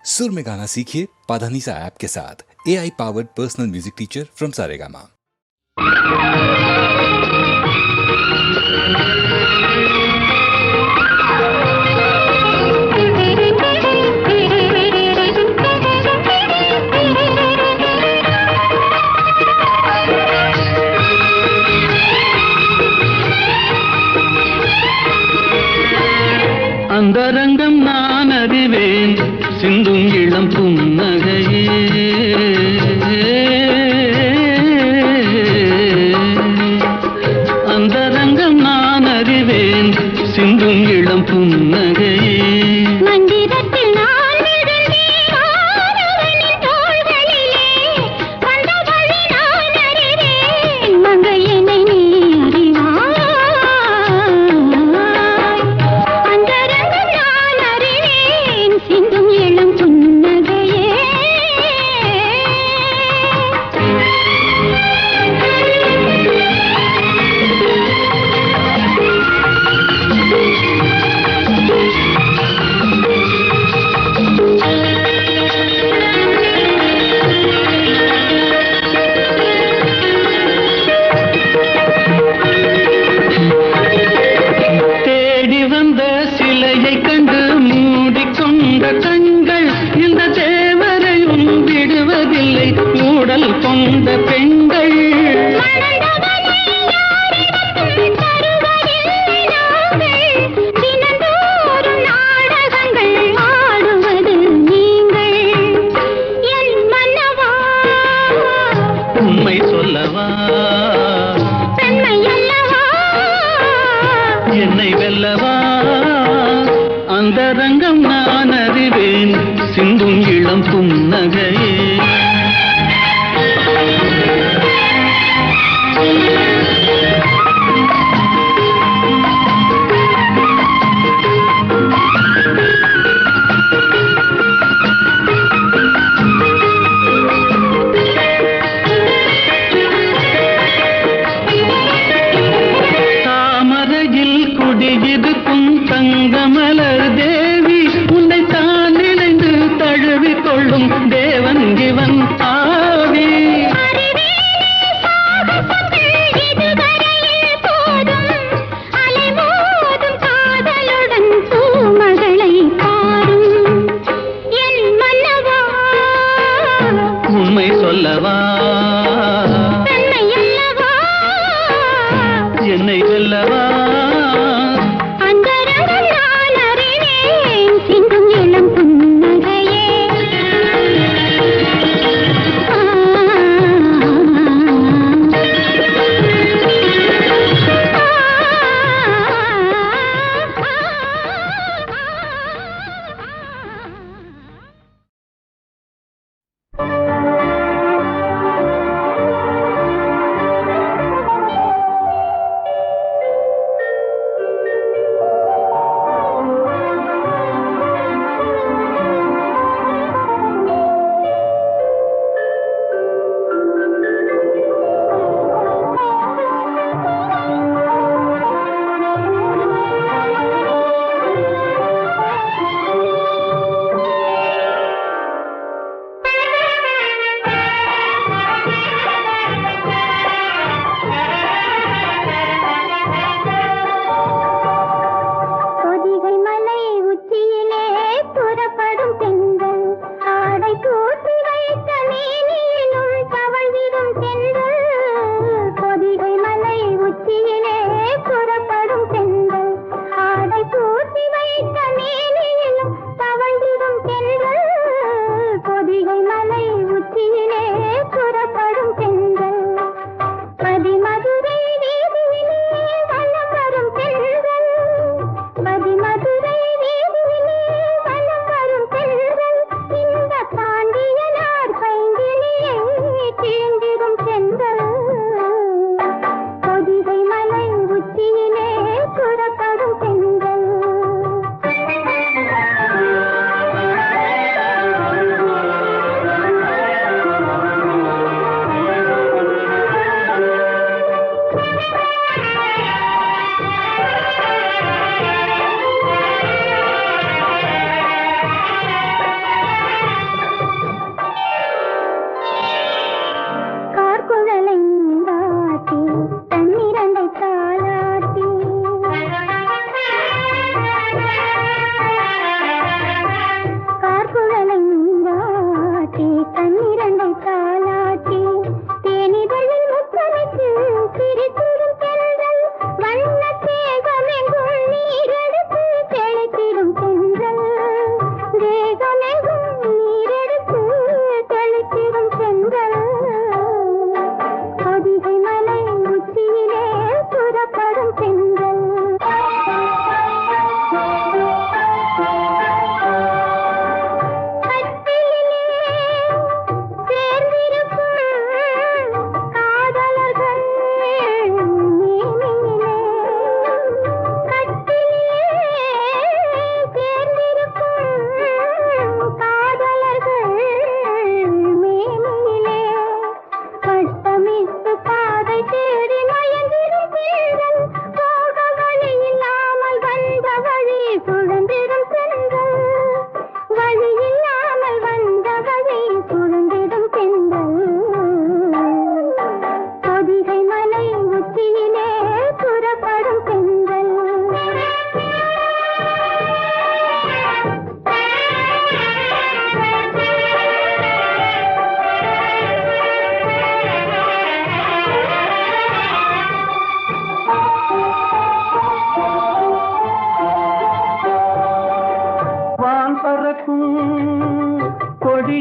सुर में गाना सीखिए पाधानीसा ऐप के साथ। AI powered personal music teacher from Saregama. அந்தரங்கம் நான் அறிவேன் சிந்தும் இளம் புன்னகையே அந்தரங்கம் நான் அறிவேன் சிந்தும் இளம் புன்னகையே கண்கள் இந்த தேவரையும் விடுவதில்லை மூடல் கொண்ட பெண்கள் உண்மை சொல்லவா என்னை வெல்லவா அந்தரங்கம் நான் அறிவேன் சிந்தும் இளம் புன்னகையே தாமரையில் குடியிருக்கும் தங்கமலர் தேவி உன்னை தான் நினைந்து தழுவிக் கொள்ளும் தேவன் இவன்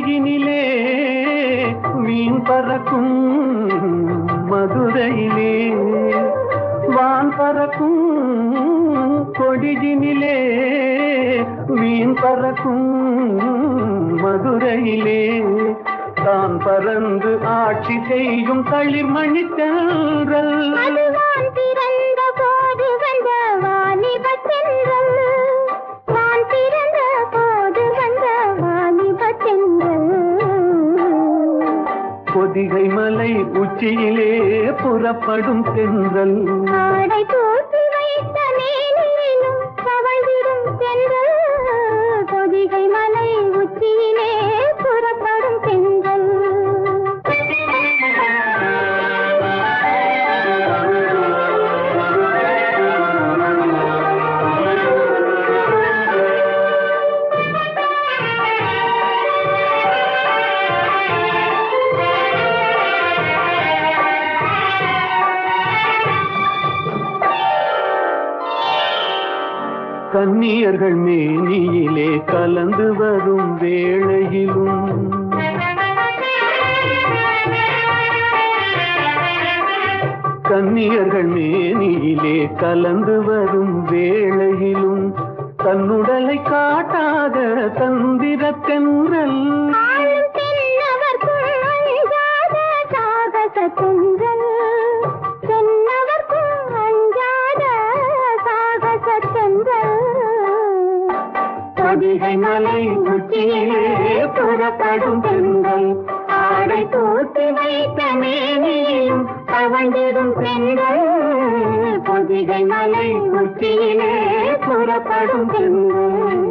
கொடியினிலே மீன் பறக்கும் மதுரையிலே வான் பறக்கும் கொடியினிலே மீன் பறக்கும் மதுரையிலே தான் பறந்து ஆட்சி செய்யும் தளிர்மணி தென்றல் அதுதான் பிறந்த போது வந்த வாலிப தென்றல் நான் பிறந்த போது வந்த வாலிப தென்றல் பொதிகை மலை உச்சியிலே புறப்படும் தென்றல் ஆடை தூக்கி வைத்த மேனிலும் தவழ்ந்திடும் தென்றல் பொதிகை மலை உச்சியிலே புறப்படும் தென்றல் கன்னியர்கள் மேனியிலே கலந்து வரும் வேளையிலும் கன்னியர்கள் மேனியிலே கலந்து வரும் வேளையிலும் தன்னுடலை காட்டாத தந்திர தென்றல் ஆளும் தென்னவர்க்குள் அஞ்சாத சாகச தென்றல் தென்னவர்க்குள் அஞ்சாத சாகச தென்றல் பொதிகை மலை உச்சியிலே புறப்படும் தென்றல் ஆடை தூக்கி வைத்த மேனியும் தவழ்ந்திடும் தென்றல் பொதிகை மலை உச்சியிலே புறப்படும் தென்றல்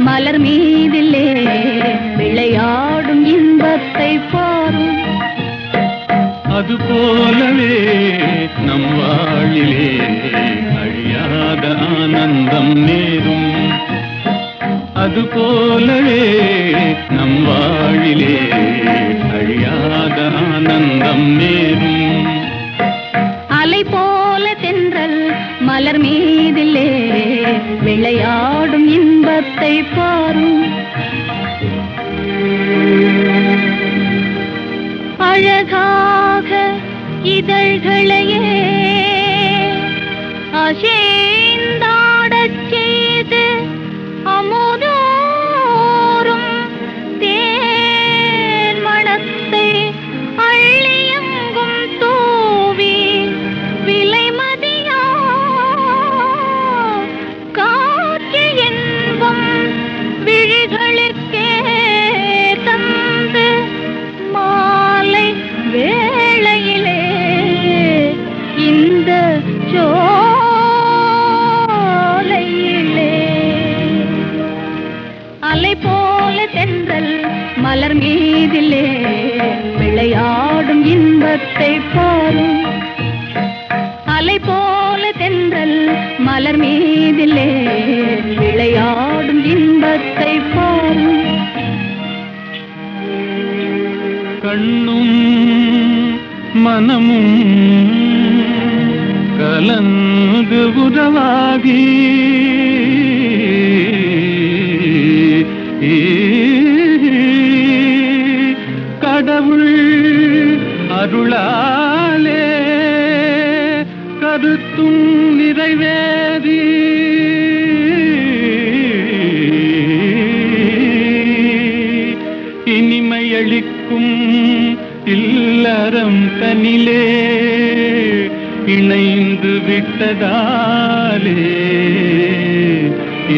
மலர் மீதிலே விளையாடும் இன்பத்தை பாரும். அதுபோலவே நம் வாழிலே அழியாத ஆனந்தம் நேரும். அதுபோலவே நம் வாழிலே அழியாத ஆனந்தம் நேரும். அலை போல தென்றல் மலர் மீதிலே விளையாடும் இன்பத்தை பாரும். அழகாக இதழ்களையே அசைந்தாடச் செய்து அமுதோறும் தேன் மணத்தை அள்ளியங்கும் தூவி விலைமதியா காற்று என்பம் விழிகளுக்கே தந்து மாலை வேளையிலே இந்த சோலையிலே அலை போல தென்றல் மலர் மீதிலே விளையாடும் இன்பத்தை பாரும். அலை போல தென்றல் மலர் மீதிலே விளையாடும் இன்பத்தை பாரும். கண்ணும் மனமும் கலந்து உறவாகி கடவுள் அருளாலே கருத்தும் நிறைவேறி இனிமையளிக்கும் இல்லறம் தனிலே இணைந்து விட்டதாலே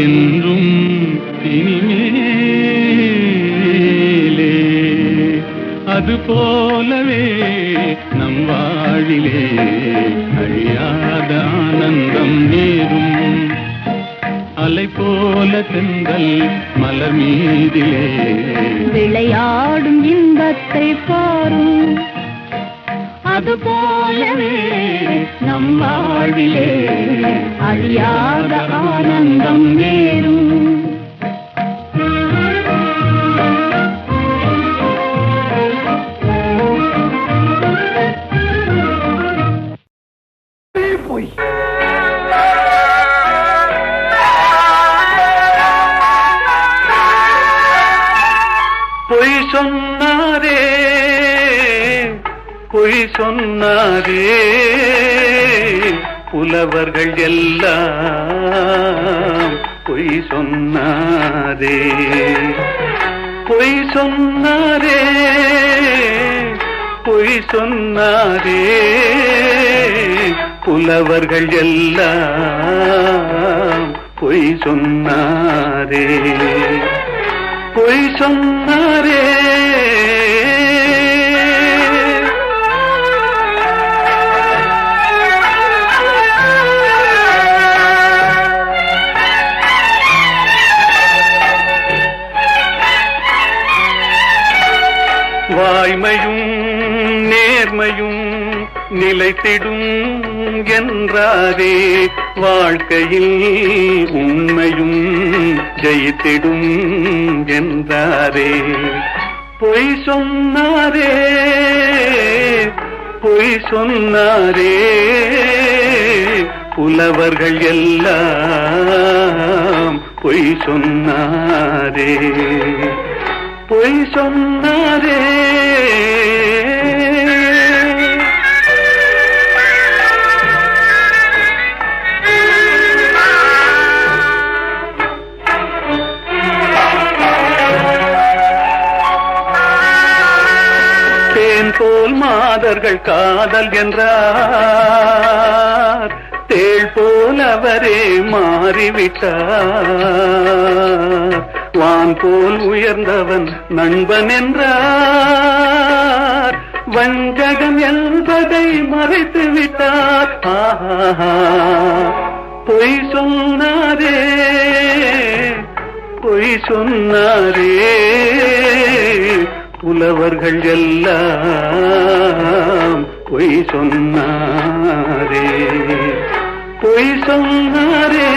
என்றும் இனிமேலே அதுபோலவே நம் வாழிலே அழியாத ஆனந்தம் நேரும். அலை போல தென்றல் மலர் மீதிலே விளையாடும் இன்பத்தை பாரும். அதுபோலவே நம் வாழ்விலே அழியாத ஆனந்தம் நேரும். பொய் சொன்னாரே பொய் சொன்னாரே புலவர்கள் எல்லாம் பொய் சொன்னாரே பொய் சொன்னாரே பொய் சொன்னாரே புலவர்கள் எல்லாம் பொய் சொன்னாரே பொய் சொன்னாரே வாய்மையும் நேர்மையும் நிலைத்திடும் என்றாரே வாழ்க்கையில் உண்மையும் ஜெயித்திடும் என்றாரே பொய் சொன்னாரே பொய் சொன்னாரே புலவர்கள் எல்லாம் பொய் சொன்னாரே பொய் சொன்னாரே தேன் போல் மாதர்கள் காதல் என்றார் தேள் போல் அவரே மாறிவிட்டார் வான் போல் உயர்ந்தவன் நண்பன் என்றார் வஞ்சகம் என்பதை மறைத்து விட்டார் பொய் சொன்னாரே பொய் சொன்னாரே புலவர்கள் எல்லாம் பொய் சொன்னாரே பொய் சொன்னாரே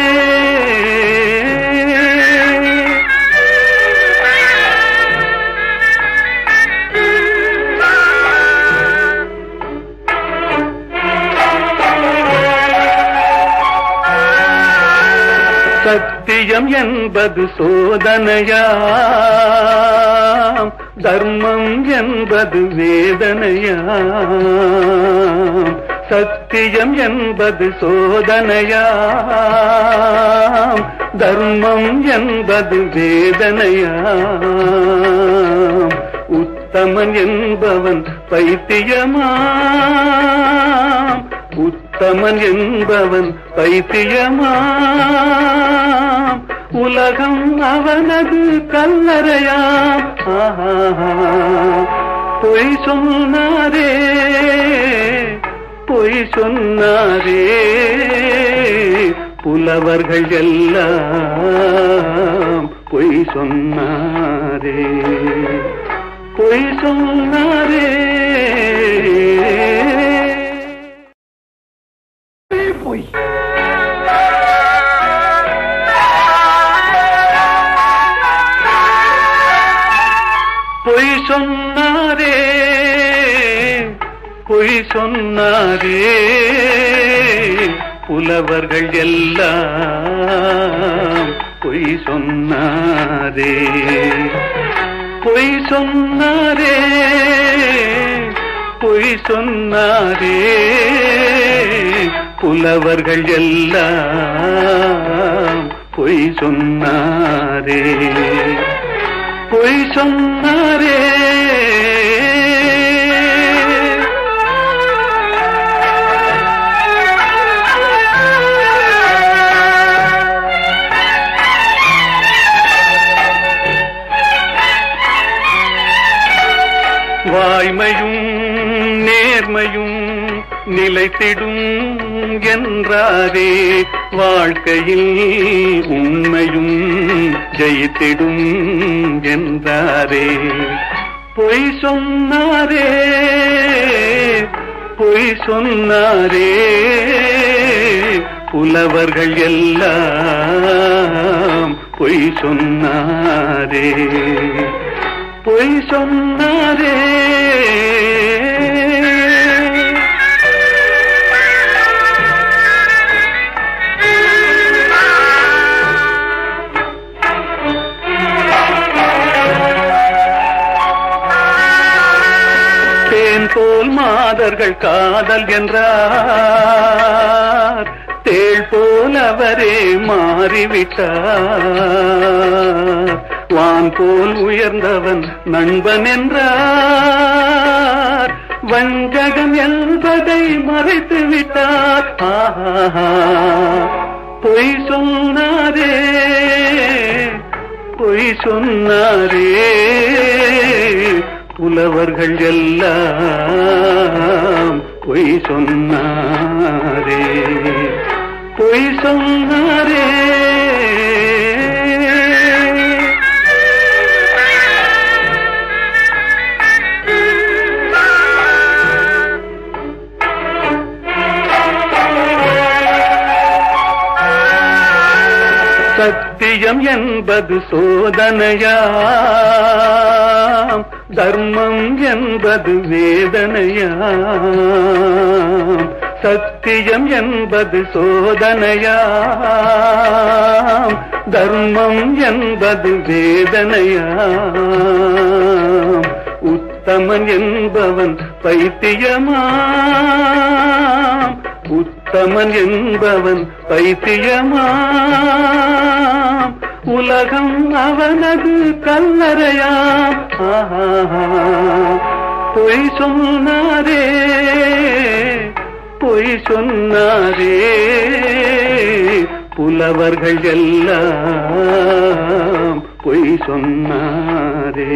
சத்தியம் என்பது சோதனையாம் தர்மம் என்பது வேதனையாம் சத்தியம் என்பது சோதனையாம் தர்மம் என்பது வேதனையாம் உத்தமன் என்பவன் பைத்தியமாம் உத்தமன் என்பவன் பைத்தியமாம் உலகம் அவனது கல்லறையாம் பொய் சொன்னாரே பொய் சொன்னாரே புலவர்கள் எல்லாம் பொய் சொன்னாரே பொய் சொன்னாரே பொய் பொய் சொன்னாரே பொய் சொன்னாரே புலவர்கள் எல்லாம் பொய் சொன்னாரே பொய் சொன்னாரே பொய் சொன்னாரே புலவர்கள் எல்லாம் பொய் சொன்னாரே பொய் சொன்னாரே வாய்மையும் நேர்மையும் நிலைத்திடும் என்றாரே வாழ்க்கையில் உண்மையும் ஜெயித்திடும் என்றாரே பொய் சொன்னாரே பொய் சொன்னாரே புலவர்கள் எல்லாம் பொய் சொன்னாரே பொய் சொன்னாரே தேன் போல் மாதர்கள் காதல் என்றார் தேள் போல் அவரே மாறிவிட்டார் வான் போல் உயர்ந்தவன் நண்பன் என்றார் வஞ்சகம் என்பதை மறைத்து விட்டார் பொய் சொன்னாரே பொய் சொன்னாரே புலவர்கள் எல்லாம் பொய் சொன்னாரே பொய் சொன்னாரே சத்தியம் என்பது சோதனையாம் தர்மம் என்பது வேதனையாம் சத்தியம் என்பது சோதனையாம் தர்மம் என்பது வேதனையாம் உத்தமன் என்பவன் பைத்தியமாம் உத்தமன் என்பவன் பைத்தியமாம் உலகம் அவனது கல்லறையாம் பொய் சொன்னாரே பொய் சொன்னாரே புலவர்கள் எல்லாம் பொய் சொன்னாரே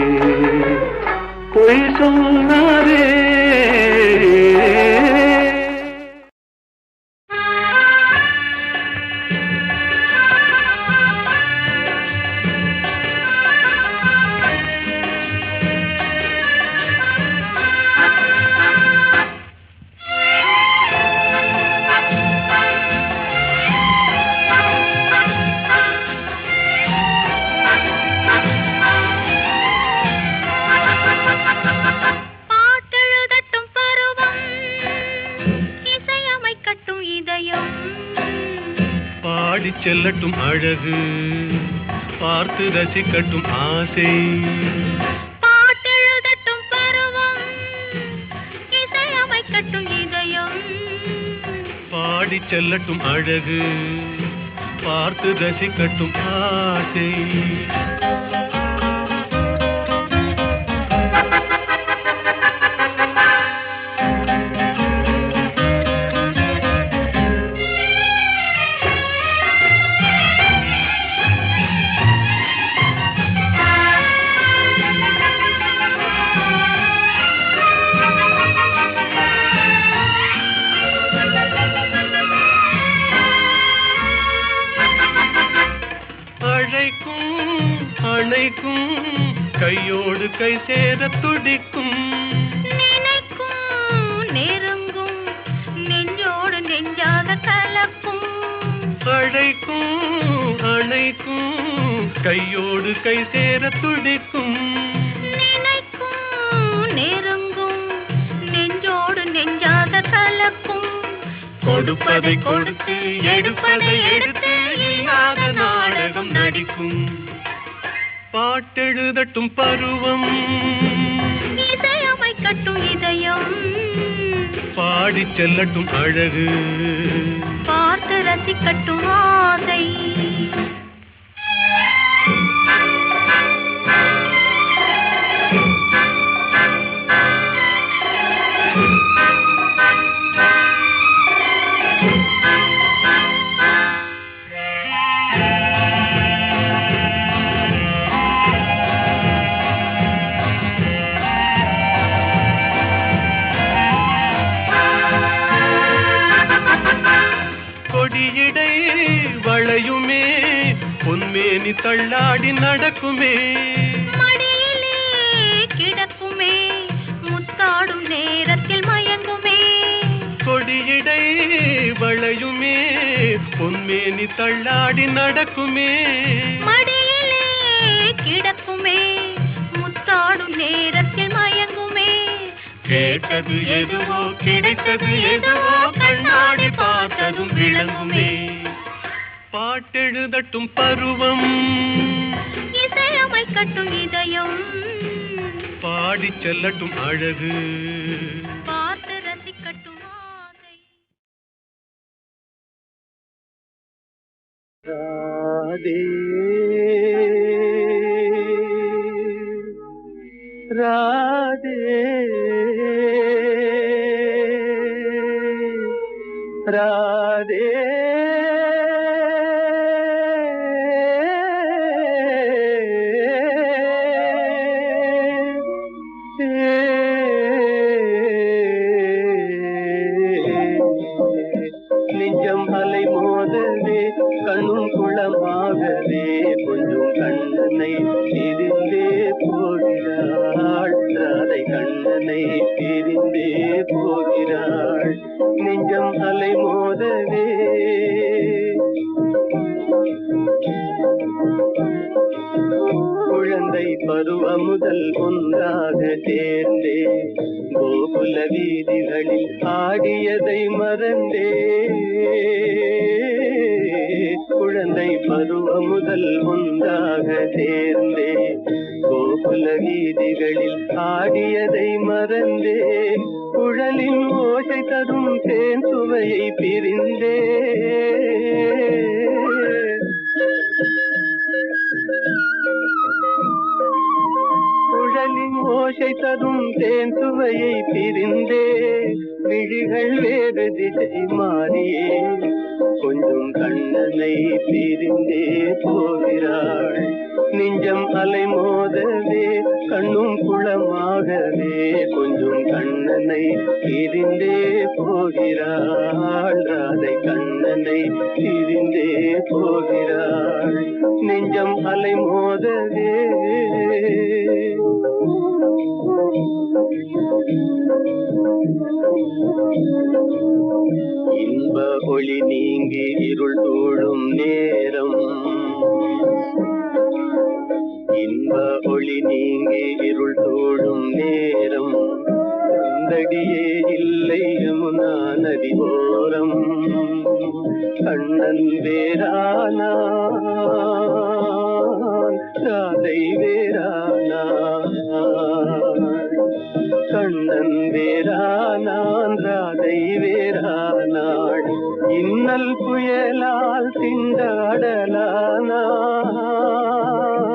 பொய் சொன்னாரே செல்லட்டும் அழகு பார்த்து ரசிக்கட்டும் ஆசை பாட்டெழுதட்டும் பருவம் இசையமைக்கட்டும் இதயம் பாடி செல்லட்டும் அழகு பார்த்து ரசிக்கட்டும் ஆசை அணைக்கும் கையோடு கை சேர துடிக்கும் நினைக்கும் நெருங்கும் நெஞ்சோடு நெஞ்சாக கலக்கும் அணைக்கும் கையோடு கை சேர துடிக்கும் நினைக்கும் நெருங்கும் நெஞ்சோடு நெஞ்சாக கலக்கும் கொடுப்பதை கொடுத்து எடுப்பதை எடுத்து இல்லாத நாடகம் நடிக்கும் பாட்டெழுதட்டும் பருவம் இசையமைக்கட்டும் இதயம் பாடி செல்லட்டும் அழகு பார்த்து ரசிக்கட்டும் ஆசை கொடியிடை வளையுமே பொன்மேனி தள்ளாடி நடக்குமே மடியிலே கிடக்குமே முத்தாடும் நேரத்தில் மயங்குமே கொடியிடை வளையுமே பொன்மேனி தள்ளாடி நடக்குமே மடியிலே கிடக்குமே முத்தாடும் நேரத்தில் மயங்குமே கேட்டது எதுவோ கிடைத்தது எதுவோ கண்ணாடி பார்த்ததும் விளங்குமே பாட்டெழுதட்டும் பருவம் இசையமைக்கட்டும் இதயம் பாடி செல்லட்டும் அழகு பார்த்து ரசிக்கட்டும் ஆசை ராதே ராதே நெஞ்சம் அலை மோதவே கண்ணும் குளமாகவே கொஞ்சம் கண்ணனை பிரிந்தே போகிறாள் ராதை கண்ணனை பிரிந்தே போகிறாள் நெஞ்சம் அலை மோதவே குழந்தை பருவம் முதல் ஒன்றாக சேர்ந்தே கோகுல வீதிகளில் ஆடியதை மறந்தே குழந்தை பருவம் முதல் ஒன்றாக சேர்ந்தே கோகுல வீதிகளில் ஆடியதை மறந்தே குழலின் ஓசை தரும் தேன் சுவையை பிரிந்தே குழலின் ஓசை தரும் தேன் சுவையை பிரிந்தே விழிகள் வேறு திசை மாறியே கொஞ்சம் கண்ணனை பிரிந்தே போகிறாள் நெஞ்சம் அலை மோதவே கண்ணும் குளமாகவே கொஞ்சம் கண்ணனை பிரிந்தே போகிறாள் ராதை கண்ணனை பிரிந்தே போகிறாள் நெஞ்சம் அலை மோதவே இன்ப ஒளி நீங்கி இருள் சூழும் நேரம் இன்ப ஒளி நீங்கி இருள் சூழும் நேரம் அந்தடியே இல்லை யமுனா நதி ஓரம் கண்ணன் வேறானான் ராதை வேறானான் கண்ணன் வேறானான் ராதை வேறானாள் இன்னல் புயலால்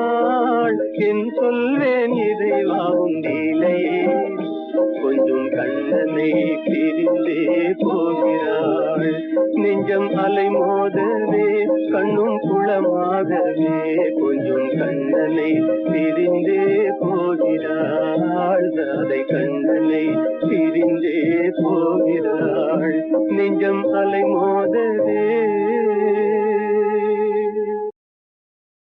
திண்டாடலானாள் என் சொல்வேன் இறைவா உண்டிலையே கொஞ்சம் கண்ணனை பிரிந்தே போகிறாள் நெஞ்சம் அலை மோதவே கண்ணும் குளமாகவே கொஞ்சம் கண்ணனை பிரிந்தே போகிறாள் ராதை கண்ணனை பிரிந்தே போகிறாள் நெஞ்சம் அலை மோத